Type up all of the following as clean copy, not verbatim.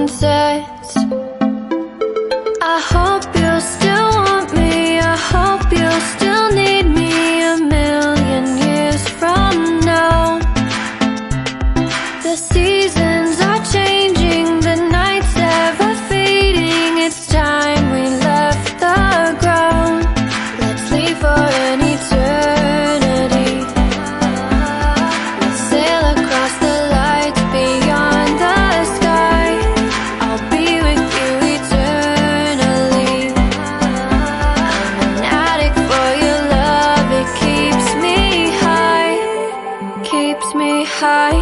sunsets. I hope you'll still want me, I hope you'll still need me 1,000,000 years from now. The seasons are changing, the nights ever fading. It's time we left the ground. Let's leave for an eternity. We'll sail across the lights beyond the sky. I'll be with you eternally. I'm an addict for your love, it keeps me high, keeps me high.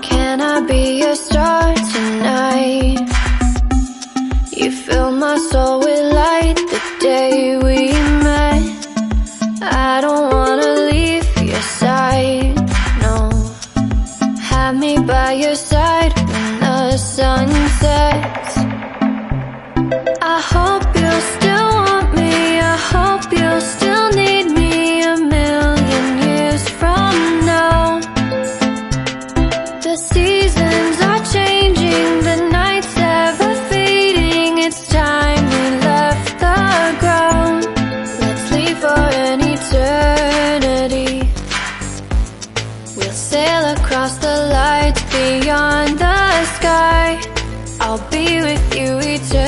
Can I be your star tonight? You fill my soul with light the day we met. I don't wanna leave your side, no. Have me by your side when the sun sets. I hope you'll still want me, I hope you'll still need me 1,000,000 years from now. The seasons are changing, the nights ever fading. It's time we left the ground. Let's leave for an eternity. We'll sail across the lights beyond the sky. I'll be with you eternally.